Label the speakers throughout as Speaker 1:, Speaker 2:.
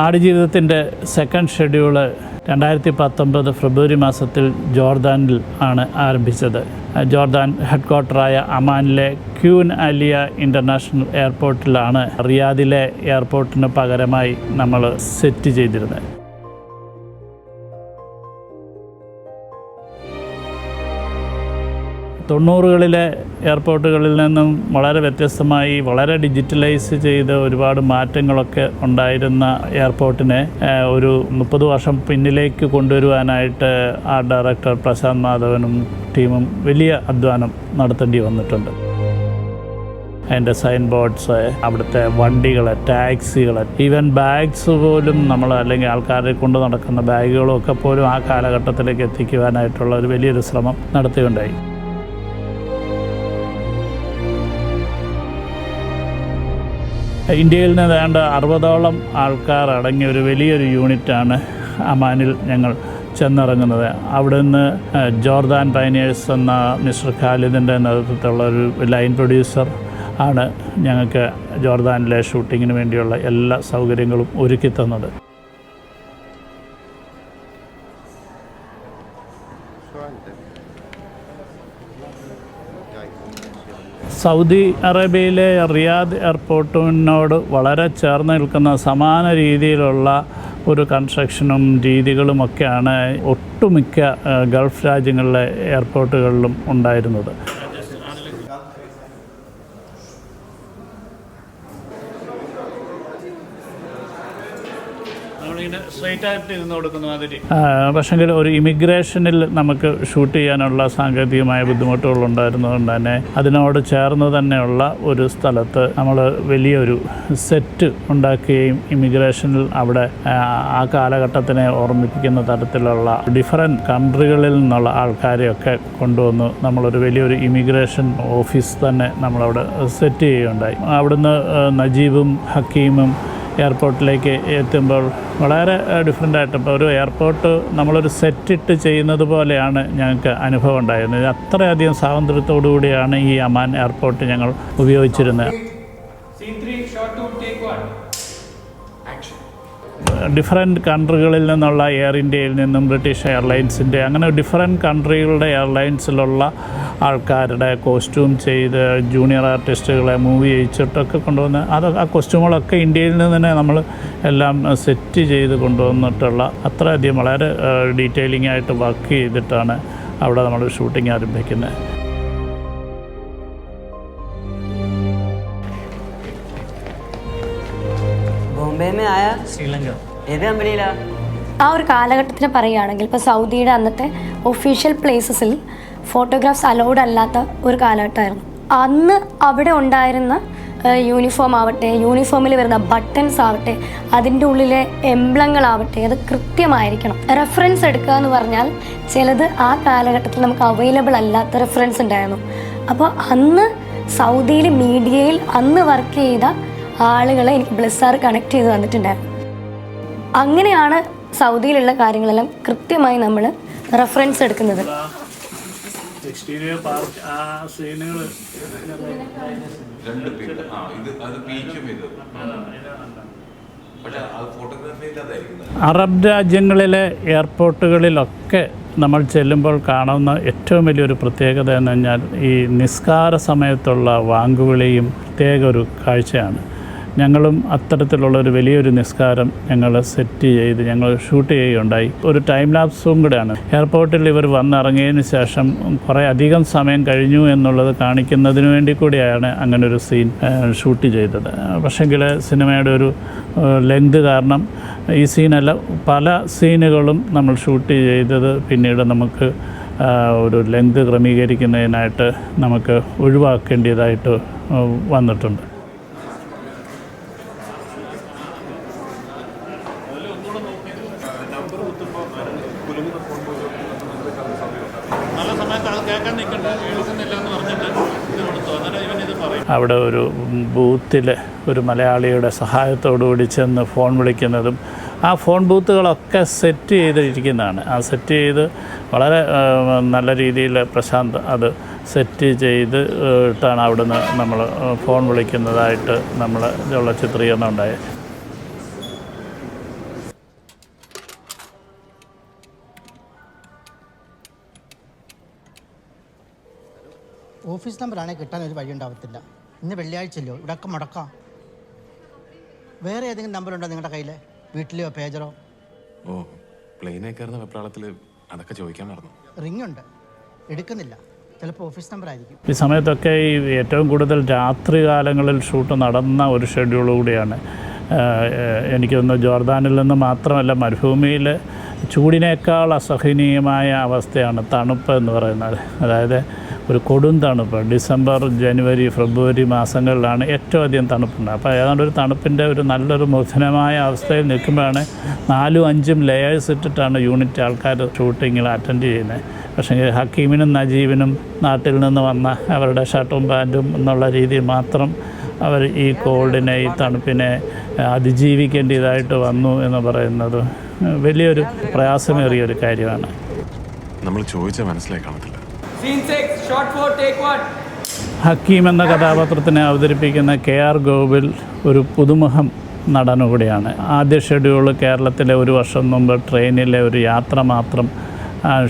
Speaker 1: ആടുജീവിതത്തിൻ്റെ second schedule 2019 ഫെബ്രുവരി മാസത്തിൽ ജോർദാനിൽ ആണ് ആരംഭിച്ചത്. ജോർദാൻ ഹെഡ്ക്വാർട്ടറായ അമാനിലെ ക്യൂൻ അലിയ ഇൻ്റർനാഷണൽ എയർപോർട്ടിലാണ് റിയാദിലെ എയർപോർട്ടിന് പകരമായി നമ്മൾ സെറ്റ് ചെയ്തിരുന്നത്. തൊണ്ണൂറുകളിലെ എയർപോർട്ടുകളിൽ നിന്നും വളരെ വ്യത്യസ്തമായി വളരെ ഡിജിറ്റലൈസ് ചെയ്ത് ഒരുപാട് മാറ്റങ്ങളൊക്കെ ഉണ്ടായിരുന്ന എയർപോർട്ടിനെ ഒരു 30 വർഷം പിന്നിലേക്ക് കൊണ്ടുവരുവാനായിട്ട് ആർട്ട് ഡയറക്ടർ പ്രശാന്ത് മാധവനും ടീമും വലിയ അധ്വാനം നടത്തേണ്ടി വന്നിട്ടുണ്ട്. അതിൻ്റെ സൈൻ ബോർഡ്സ്, അവിടുത്തെ വണ്ടികൾ, ടാക്സികൾ, ഈവൻ ബാഗ്സ് പോലും നമ്മൾ അല്ലെങ്കിൽ ആൾക്കാരെ കൊണ്ട് നടക്കുന്ന ബാഗുകളും ഒക്കെ പോലും ആ കാലഘട്ടത്തിലേക്ക് എത്തിക്കുവാനായിട്ടുള്ള ഒരു വലിയൊരു ശ്രമം നടത്തുകയുണ്ടായി. ഇന്ത്യയിൽ നിന്ന് ഏതാണ്ട് 60ഓളം ആൾക്കാർ അടങ്ങിയ ഒരു വലിയൊരു യൂണിറ്റാണ് അമാനിൽ ഞങ്ങൾ ചെന്നിറങ്ങുന്നത്. അവിടുന്ന് ജോർദാൻ പയനിയേഴ്സ് എന്ന മിസ്റ്റർ ഖാലിദിൻ്റെ നേതൃത്വത്തിലുള്ള ഒരു ലൈൻ പ്രൊഡ്യൂസർ ആണ് ഞങ്ങൾക്ക് ജോർദാനിലെ ഷൂട്ടിങ്ങിന് വേണ്ടിയുള്ള എല്ലാ സൗകര്യങ്ങളും ഒരുക്കി തന്നത്. സൗദി അറേബ്യയിലെ റിയാദ് എയർപോർട്ടിനോട് വളരെ ചേർന്ന് നിൽക്കുന്ന സമാന രീതിയിലുള്ള ഒരു കൺസ്ട്രക്ഷനും രീതികളുമൊക്കെയാണ് ഒട്ടുമിക്ക ഗൾഫ് രാജ്യങ്ങളിലെ എയർപോർട്ടുകളിലും ഉണ്ടായിരുന്നത്. പക്ഷെങ്കിൽ ഒരു ഇമിഗ്രേഷനിൽ നമുക്ക് ഷൂട്ട് ചെയ്യാനുള്ള സാങ്കേതികമായ ബുദ്ധിമുട്ടുകളുണ്ടായിരുന്നതുകൊണ്ട് തന്നെ അതിനോട് ചേർന്ന് തന്നെയുള്ള ഒരു സ്ഥലത്ത് നമ്മൾ വലിയൊരു സെറ്റ് ഉണ്ടാക്കുകയും ഇമിഗ്രേഷനിൽ അവിടെ ആ കാലഘട്ടത്തിനെ ഓർമ്മിപ്പിക്കുന്ന തരത്തിലുള്ള ഡിഫറെൻറ്റ് കൺട്രികളിൽ നിന്നുള്ള ആൾക്കാരെയൊക്കെ കൊണ്ടുവന്ന് നമ്മളൊരു വലിയൊരു ഇമിഗ്രേഷൻ ഓഫീസ് തന്നെ നമ്മളവിടെ സെറ്റ് ചെയ്യുകയുണ്ടായി. അവിടുന്ന് നജീബും ഹക്കീമും എയർപോർട്ടിലേക്ക് എത്തുമ്പോൾ വളരെ ഡിഫറെൻ്റായിട്ട് ഇപ്പോൾ ഒരു എയർപോർട്ട് നമ്മളൊരു സെറ്റിട്ട് ചെയ്യുന്നത് പോലെയാണ് ഞങ്ങൾക്ക് അനുഭവം ഉണ്ടായിരുന്നത്. അത്രയധികം സ്വാതന്ത്ര്യത്തോടു കൂടിയാണ് ഈ അമാൻ എയർപോർട്ട് ഞങ്ങൾ ഉപയോഗിച്ചിരുന്നത്. ഡിഫറെൻറ്റ് കൺട്രികളിൽ നിന്നുള്ള എയർ ഇന്ത്യയിൽ നിന്നും ബ്രിട്ടീഷ് എയർലൈൻസിൻ്റെ അങ്ങനെ ഡിഫറെൻറ്റ് കൺട്രികളുടെ എയർലൈൻസിലുള്ള ആൾക്കാരുടെ കോസ്റ്റ്യൂം ചെയ്ത് ജൂനിയർ ആർട്ടിസ്റ്റുകളെ മൂവ് ചെയ്യിച്ചിട്ടൊക്കെ കൊണ്ടുവന്ന് ആ കോസ്റ്റ്യൂമുകളൊക്കെ ഇന്ത്യയിൽ നിന്ന് തന്നെ നമ്മൾ എല്ലാം സെറ്റ് ചെയ്ത് കൊണ്ടുവന്നിട്ടുള്ള അത്രയധികം വളരെ ഡീറ്റെയിലിംഗ് ആയിട്ട് വർക്ക് ചെയ്തിട്ടാണ് അവിടെ നമ്മൾ ഷൂട്ടിംഗ് ആരംഭിക്കുന്നത്.
Speaker 2: ശ്രീലങ്ക
Speaker 3: ആ ഒരു കാലഘട്ടത്തിന് പറയുകയാണെങ്കിൽ ഇപ്പോൾ സൗദിയുടെ അന്നത്തെ ഒഫീഷ്യൽ പ്ലേസസിൽ ഫോട്ടോഗ്രാഫ്സ് അലൗഡ് അല്ലാത്ത ഒരു കാലഘട്ടമായിരുന്നു. അന്ന് അവിടെ ഉണ്ടായിരുന്ന യൂണിഫോം ആവട്ടെ, യൂണിഫോമിൽ വരുന്ന ബട്ടൺസ് ആവട്ടെ, അതിൻ്റെ ഉള്ളിലെ എംബ്ലങ്ങളാവട്ടെ, അത് കൃത്യമായിരിക്കണം. റെഫറൻസ് എടുക്കുക എന്ന് പറഞ്ഞാൽ ചിലത് ആ കാലഘട്ടത്തിൽ നമുക്ക് അവൈലബിൾ അല്ലാത്ത റെഫറൻസ് ഉണ്ടായിരുന്നു. അപ്പോൾ അന്ന് സൗദിയിൽ മീഡിയയിൽ അന്ന് വർക്ക് ചെയ്ത ആളുകളെ എനിക്ക് ബ്ലെസ്സാർ കണക്ട് ചെയ്ത് തന്നിട്ടുണ്ടായിരുന്നു. അങ്ങനെയാണ് സൗദിയിലുള്ള കാര്യങ്ങളെല്ലാം കൃത്യമായി നമ്മൾ റെഫറൻസ് എടുക്കുന്നത്.
Speaker 1: അറബ് രാജ്യങ്ങളിലെ എയർപോർട്ടുകളിലൊക്കെ നമ്മൾ ചെല്ലുമ്പോൾ കാണുന്ന ഏറ്റവും വലിയൊരു പ്രത്യേകത എന്ന് പറഞ്ഞാൽ ഈ നിസ്കാര സമയത്തുള്ള വാങ്കുവിളിയും പ്രത്യേക ഒരു കാഴ്ചയാണ്. ഞങ്ങളും അത്തരത്തിലുള്ളൊരു വലിയൊരു നിസ്കാരം ഞങ്ങൾ സെറ്റ് ചെയ്ത് ഞങ്ങൾ ഷൂട്ട് ചെയ്യുകയുണ്ടായി. ഒരു ടൈം ലാപ്സും കൂടെയാണ്. എയർപോർട്ടിൽ ഇവർ വന്നിറങ്ങിയതിന് ശേഷം കുറേ അധികം സമയം കഴിഞ്ഞു എന്നുള്ളത് കാണിക്കുന്നതിന് വേണ്ടി കൂടിയാണ് അങ്ങനൊരു സീൻ ഷൂട്ട് ചെയ്തത്. പക്ഷേങ്കിൽ സിനിമയുടെ ഒരു ലെങ്ത് കാരണം ഈ സീനല്ല പല സീനുകളും നമ്മൾ ഷൂട്ട് ചെയ്തത് പിന്നീട് നമുക്ക് ഒരു ലെങ്ത് ക്രമീകരിക്കുന്നതിനായിട്ട് നമുക്ക് ഒഴിവാക്കേണ്ടതായിട്ട് വന്നിട്ടുണ്ട്. അവിടെ ഒരു ബൂത്തിൽ ഒരു മലയാളിയുടെ സഹായത്തോടുകൂടി ചെന്ന് ഫോൺ വിളിക്കുന്നതും ആ ഫോൺ ബൂത്തുകളൊക്കെ സെറ്റ് ചെയ്തിരിക്കുന്നതാണ്. ആ സെറ്റ് ചെയ്ത് വളരെ നല്ല രീതിയിൽ പ്രശാന്ത് അത് സെറ്റ് ചെയ്ത് ഇട്ടാണ് അവിടുന്ന് നമ്മൾ ഫോൺ വിളിക്കുന്നതായിട്ട് നമ്മൾ ഉള്ള ചിത്രീകരണം ഉണ്ടായത്.
Speaker 2: ഓഫീസ് നമ്പറാണെങ്കിൽ കിട്ടാൻ ഒരു വഴി ഉണ്ടാവത്തില്ല. ഇന്ന് വെള്ളിയാഴ്ചയല്ലോ, ഇവിടെയൊക്കെ മുടക്കാം. വേറെ ഏതെങ്കിലും നമ്പറുണ്ടോ നിങ്ങളുടെ കയ്യിൽ? വീട്ടിലെയോ പേജറോ?
Speaker 4: ഓ, പ്ലെയിനേ കയറുന്ന വെപ്രാളത്തിൽ അതൊക്കെ ചോദിക്കാൻ മറന്നു.
Speaker 2: റിംഗ് ഉണ്ട്, എടുക്കുന്നില്ല. ചിലപ്പോൾ ഓഫീസ് നമ്പർ ആയിരിക്കും.
Speaker 1: ഈ സമയത്തൊക്കെ ഈ ഏറ്റവും കൂടുതൽ രാത്രി കാലങ്ങളിൽ ഷൂട്ട് നടന്ന ഒരു ഷെഡ്യൂൾ കൂടിയാണ്. എനിക്ക് തോന്നുന്നു ജോർദാനിൽ നിന്ന് മാത്രമല്ല, മരുഭൂമിയിൽ ചൂടിനേക്കാൾ അസഹനീയമായ അവസ്ഥയാണ് തണുപ്പ് എന്ന് പറയുന്നത്. അതായത് ഒരു കൊടും തണുപ്പ്. ഡിസംബർ, ജനുവരി, ഫെബ്രുവരി മാസങ്ങളിലാണ് ഏറ്റവും അധികം തണുപ്പുണ്ട്. അപ്പോൾ ഏതാണ്ട് ഒരു തണുപ്പിൻ്റെ ഒരു നല്ലൊരു മോചനമായ അവസ്ഥയിൽ നിൽക്കുമ്പോഴാണ് 4-5 ലെയേഴ്സ് ഇട്ടിട്ടാണ് യൂണിറ്റ് ആൾക്കാർ ഷൂട്ടിങ്ങിൽ അറ്റൻഡ് ചെയ്യുന്നത്. പക്ഷേ ഹക്കീമിനും നജീബിനും നാട്ടിൽ നിന്ന് വന്ന അവരുടെ ഷർട്ടും പാൻറ്റും എന്നുള്ള രീതിയിൽ മാത്രം അവർ ഈ കോൾഡിനെ, ഈ തണുപ്പിനെ അതിജീവിക്കേണ്ടതായിട്ട് വന്നു എന്ന് പറയുന്നത് വലിയൊരു പ്രയാസമേറിയൊരു കാര്യമാണ്.
Speaker 4: നമ്മൾ ചോദിച്ചാൽ മനസ്സിലായി കാണത്തില്ല.
Speaker 1: ഹക്കീം എന്ന കഥാപാത്രത്തിനെ അവതരിപ്പിക്കുന്ന KR ഗോകുൽ ഒരു പുതുമുഖം നടനുകൂടിയാണ്. ആദ്യ ഷെഡ്യൂൾ കേരളത്തിലെ 1 വർഷം മുമ്പ് ട്രെയിനിലെ ഒരു യാത്ര മാത്രം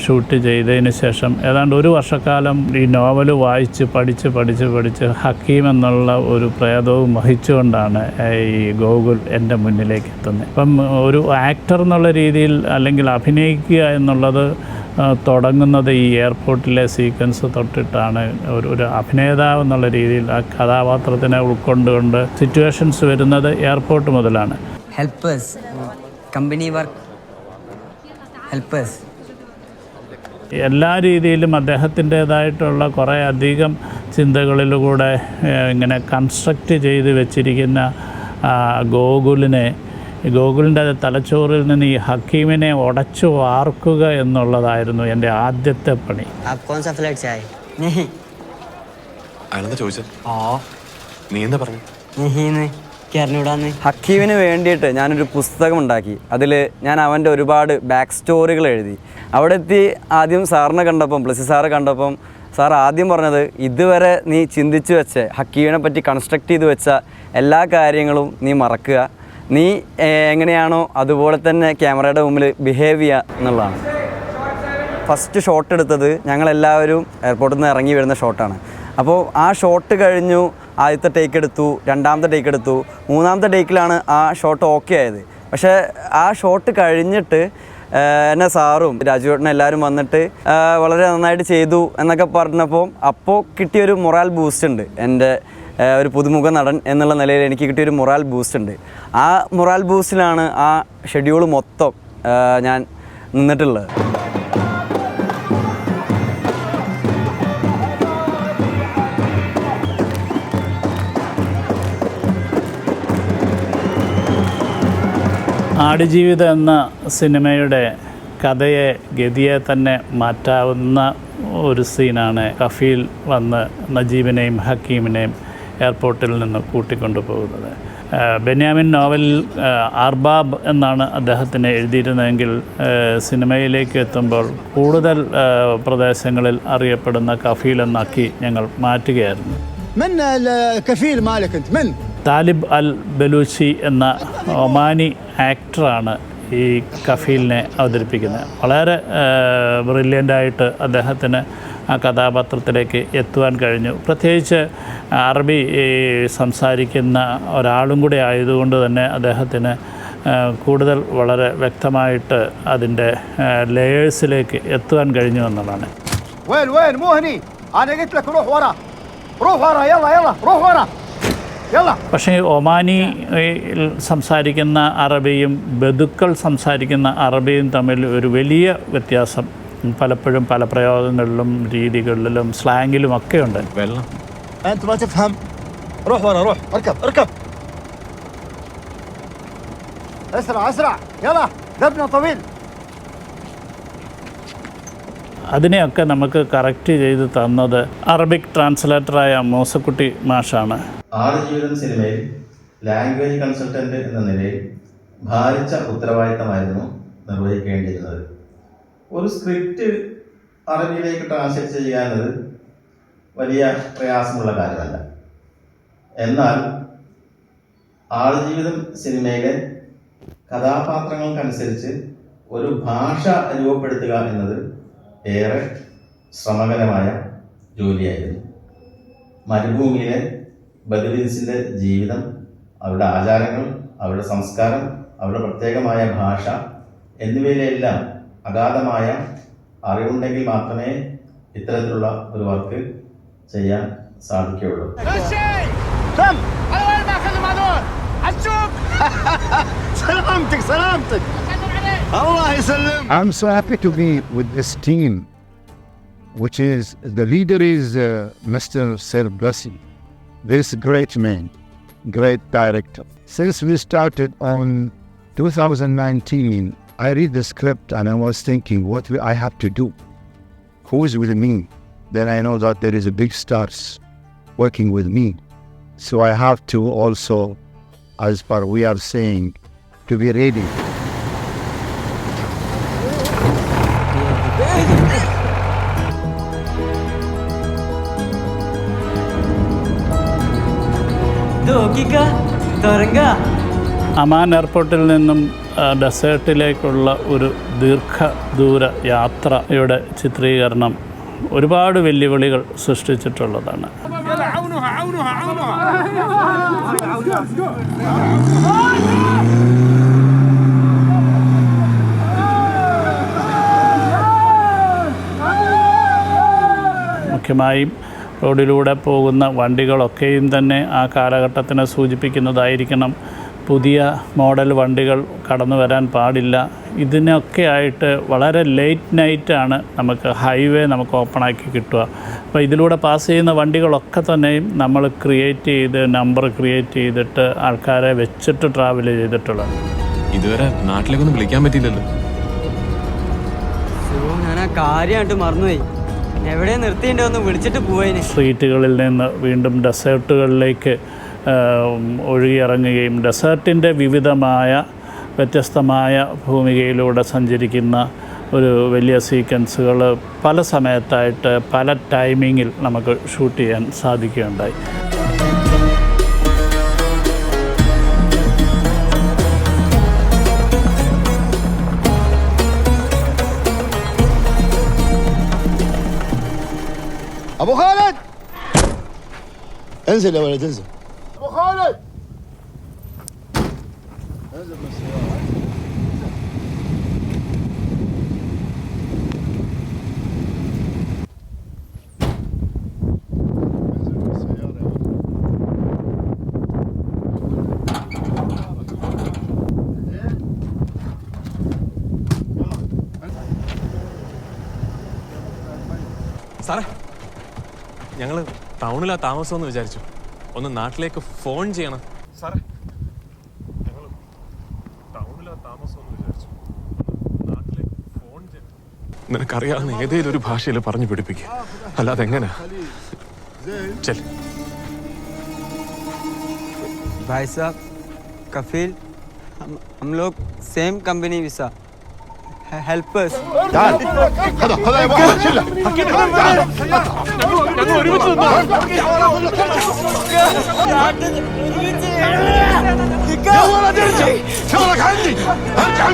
Speaker 1: ഷൂട്ട് ചെയ്തതിന് ശേഷം ഏതാണ്ട് 1 വർഷക്കാലം ഈ നോവൽ വായിച്ച് പഠിച്ച് ഹക്കീം എന്നുള്ള ഒരു പ്രേതവും വഹിച്ചുകൊണ്ടാണ് ഈ ഗോകുൽ എൻ്റെ മുന്നിലേക്ക് എത്തുന്നത്. അപ്പം ഒരു ആക്ടർ എന്നുള്ള രീതിയിൽ അല്ലെങ്കിൽ അഭിനയിക്കുക എന്നുള്ളത് തുടങ്ങുന്നത് ഈ എയർപോർട്ടിലെ സീക്വൻസ് തൊട്ടിട്ടാണ്. ഒരു അഭിനേതാവ് എന്നുള്ള രീതിയിൽ ആ കഥാപാത്രത്തിനെ ഉൾക്കൊണ്ടുകൊണ്ട് സിറ്റുവേഷൻസ് വരുന്നത് എയർപോർട്ട് മുതലാണ്.
Speaker 5: ഹെൽപ്പേഴ്സ്, കമ്പനി വർക്ക്, ഹെൽപ്പേഴ്സ്,
Speaker 1: എല്ലാ രീതിയിലും അദ്ദേഹത്തിൻ്റേതായിട്ടുള്ള കുറേ അധികം ചിന്തകളിലൂടെ ഇങ്ങനെ കൺസ്ട്രക്റ്റ് ചെയ്ത് വെച്ചിരിക്കുന്ന ഗോകുലിൻ്റെ തലച്ചോറിൽ നിന്ന് ഈ ഹക്കീമിനെ ഉടച്ചു വാർക്കുക എന്നുള്ളതായിരുന്നു എൻ്റെ ആദ്യത്തെ പണി.
Speaker 4: നീ എന്താ പറഞ്ഞു?
Speaker 5: ഹക്കീമിന് വേണ്ടിയിട്ട് ഞാനൊരു പുസ്തകം ഉണ്ടാക്കി. അതിൽ ഞാൻ അവൻ്റെ ഒരുപാട് ബാക്ക് സ്റ്റോറികൾ എഴുതി. അവിടെ എത്തി ആദ്യം സാറിനെ കണ്ടപ്പം, പ്ലസി സാറ് കണ്ടപ്പം സാർ ആദ്യം പറഞ്ഞത്, ഇതുവരെ നീ ചിന്തിച്ച് വെച്ച ഹക്കീമിനെ പറ്റി കൺസ്ട്രക്റ്റ് ചെയ്ത് വെച്ച എല്ലാ കാര്യങ്ങളും നീ മറക്കുക, നീ എങ്ങനെയാണോ അതുപോലെ തന്നെ ക്യാമറയുടെ മുമ്പിൽ ബിഹേവ് ചെയ്യുക എന്നുള്ളതാണ്. ഫസ്റ്റ് ഷോട്ട് എടുത്തത് ഞങ്ങളെല്ലാവരും എയർപോർട്ടിൽ നിന്ന് ഇറങ്ങി വരുന്ന ഷോട്ടാണ്. അപ്പോൾ ആ ഷോട്ട് കഴിഞ്ഞു, ആദ്യത്തെ ടേക്ക് എടുത്തു, രണ്ടാമത്തെ ടേക്ക് എടുത്തു, മൂന്നാമത്തെ ടേക്കിലാണ് ആ ഷോട്ട് ഓക്കെ ആയത്. പക്ഷേ ആ ഷോട്ട് കഴിഞ്ഞിട്ട് എന്നെ സാറും രാജുവേട്ടനും എല്ലാവരും വന്നിട്ട് വളരെ നന്നായിട്ട് ചെയ്തു എന്നൊക്കെ പറഞ്ഞപ്പോൾ അപ്പോൾ കിട്ടിയൊരു മൊറാൽ ബൂസ്റ്റ് ഉണ്ട്. എൻ്റെ ഒരു പുതുമുഖ നടൻ എന്നുള്ള നിലയിൽ എനിക്ക് കിട്ടിയൊരു മൊറാൽ ബൂസ്റ്റ് ഉണ്ട്. ആ മൊറാൽ ബൂസ്റ്റിലാണ് ആ ഷെഡ്യൂൾ മൊത്തം ഞാൻ നിന്നിട്ടുള്ളത്.
Speaker 1: ആടുജീവിതം എന്ന സിനിമയുടെ കഥയെ, ഗതിയെ തന്നെ മാറ്റാവുന്ന ഒരു സീനാണ് കഫീൽ വന്ന് നജീബിനെയും ഹക്കീമിനെയും എയർപോർട്ടിൽ നിന്ന് കൂട്ടിക്കൊണ്ടുപോകുന്നത്. ബെന്യാമിൻ നോവലിൽ അർബാബ് എന്നാണ് അദ്ദേഹത്തിന് എഴുതിയിരുന്നതെങ്കിൽ സിനിമയിലേക്ക് എത്തുമ്പോൾ കൂടുതൽ പ്രദേശങ്ങളിൽ അറിയപ്പെടുന്ന കഫീൽ എന്നാക്കി ഞങ്ങൾ മാറ്റുകയായിരുന്നു. താലിബ് അൽ ബലൂച്ചി എന്ന ഒമാനി ആക്ടറാണ് ഈ കഫീലിനെ അവതരിപ്പിക്കുന്നത്. വളരെ ബ്രില്യൻ്റായിട്ട് അദ്ദേഹത്തിന് ആ കഥാപാത്രത്തിലേക്ക് എത്തുവാൻ കഴിഞ്ഞു. പ്രത്യേകിച്ച് അറബി സംസാരിക്കുന്ന ഒരാളും കൂടെ ആയതുകൊണ്ട് തന്നെ അദ്ദേഹത്തിന് കൂടുതൽ വളരെ വ്യക്തമായിട്ട് അതിൻ്റെ ലെയേഴ്സിലേക്ക് എത്തുവാൻ കഴിഞ്ഞു എന്നുള്ളതാണ്. പക്ഷേ ഒമാനി സംസാരിക്കുന്ന അറബിയും ബദുക്കൾ സംസാരിക്കുന്ന അറബിയും തമ്മിൽ ഒരു വലിയ വ്യത്യാസം പലപ്പോഴും പല പ്രയോഗങ്ങളിലും രീതികളിലും സ്ലാങ്ങിലും ഒക്കെ ഉണ്ട്. അതിനെയൊക്കെ നമുക്ക് കറക്റ്റ് ചെയ്ത് തന്നത് അറബിക് ട്രാൻസ്ലേറ്ററായ മൂസക്കുട്ടി മാഷാണ്.
Speaker 6: ആടുജീവിതം സിനിമയിൽ ലാംഗ്വേജ് കൺസൾട്ടന്റ് എന്ന നിലയിൽ ഭാരിച്ച ഉത്തരവാദിത്തമായിരുന്നു നിർവഹിക്കേണ്ടിയിരുന്നത്. ഒരു സ്ക്രിപ്റ്റ് അറബിയിലേക്ക് ട്രാൻസ്ലേറ്റ് ചെയ്യാനത് വലിയ പ്രയാസമുള്ള കാര്യമല്ല. എന്നാൽ ആടുജീവിതം സിനിമയിലെ കഥാപാത്രങ്ങൾക്കനുസരിച്ച് ഒരു ഭാഷ രൂപപ്പെടുത്തുക എന്നത് ഏറെ ശ്രമകരമായ ജോലിയായിരുന്നു. മരുഭൂമിയിലെ ബദരീസിൻ്റെ ജീവിതം, അവരുടെ ആചാരങ്ങൾ, അവരുടെ സംസ്കാരം, അവരുടെ പ്രത്യേകമായ ഭാഷ എന്നിവയിലെല്ലാം അഗാധമായ അറിവുണ്ടെങ്കിൽ മാത്രമേ ഇത്തരത്തിലുള്ള ഒരു വർക്ക് ചെയ്യാൻ സാധിക്കുകയുള്ളൂ.
Speaker 7: I'm so happy to be with this team, which is the leader is Mr. Sir Blessing, this great man, great director. Since we started on 2019, I read the script and I was thinking what I have to do, who's with me. Then I know that there is a big stars working with me, so I have to also, as per we are saying, to be ready.
Speaker 1: Aman എയർപോർട്ടിൽ നിന്നും ഡെസേർട്ടിലേക്കുള്ള ഒരു ദീർഘദൂര യാത്രയുടെ ചിത്രീകരണം ഒരുപാട് വെല്ലുവിളികൾ സൃഷ്ടിച്ചിട്ടുള്ളതാണ്. മുഖ്യമായും റോഡിലൂടെ പോകുന്ന വണ്ടികളൊക്കെയും തന്നെ ആ കാലഘട്ടത്തിനെ സൂചിപ്പിക്കുന്നതായിരിക്കണം. പുതിയ മോഡൽ വണ്ടികൾ കടന്നു വരാൻ പാടില്ല. ഇതിനൊക്കെ ആയിട്ട് വളരെ ലേറ്റ് നൈറ്റാണ് നമുക്ക് ഹൈവേ നമുക്ക് ഓപ്പണാക്കി കിട്ടുക. അപ്പോൾ ഇതിലൂടെ പാസ് ചെയ്യുന്ന വണ്ടികളൊക്കെ തന്നെയും നമ്മൾ നമ്പർ ക്രിയേറ്റ് ചെയ്തിട്ട് ആൾക്കാരെ വെച്ചിട്ട് ട്രാവൽ ചെയ്തിട്ടുള്ളത്.
Speaker 4: ഇതുവരെ നാട്ടിലേക്കൊന്നും വിളിക്കാൻ പറ്റിയില്ലല്ലോ.
Speaker 5: ഞാൻ ആ കാര്യമായിട്ട് മറന്നുപോയി. എവിടെ നിർത്തിയിട്ടുണ്ടോ വിളിച്ചിട്ട് പോയേനെ.
Speaker 1: സ്ട്രീറ്റുകളിൽ നിന്ന് വീണ്ടും ഡെസേർട്ടുകളിലേക്ക് ഒഴുകിയിറങ്ങുകയും ഡെസേർട്ടിൻ്റെ വിവിധമായ വ്യത്യസ്തമായ ഭൂമികയിലൂടെ സഞ്ചരിക്കുന്ന ഒരു വലിയ സീക്വൻസുകൾ പല സമയത്തായിട്ട് പല ടൈമിങ്ങിൽ നമുക്ക് ഷൂട്ട് ചെയ്യാൻ സാധിക്കുകയുണ്ടായി.
Speaker 7: أبو خالد انزل يا ولد انزل. أبو خالد انزل من السيارة.
Speaker 4: സാറേ, ഞങ്ങൾ ടൗണിലാ താമസമെന്ന് വിചാരിച്ചു. ഒന്ന് നാട്ടിലേക്ക് ഫോൺ ചെയ്യണം. സാറേ, ഞങ്ങൾ ടൗണിലാ താമസമെന്ന് വിചാരിച്ചു. നാട്ടിലേക്ക് ഫോൺ ചെയ്യണം. നിനക്കറിയാവുന്ന ഏതെങ്കിലും ഒരു ഭാഷയിൽ പറഞ്ഞു പിടിപ്പിക്കുക, അല്ലാതെ എങ്ങനെ? ചെല്.
Speaker 5: भाई साहब, कफील, हम लोग सेम कंपनी विसा, हेल्प अस.
Speaker 7: تعال خذ يا ابو احمد شله يا ولد ارجع شغلك عندي ارجع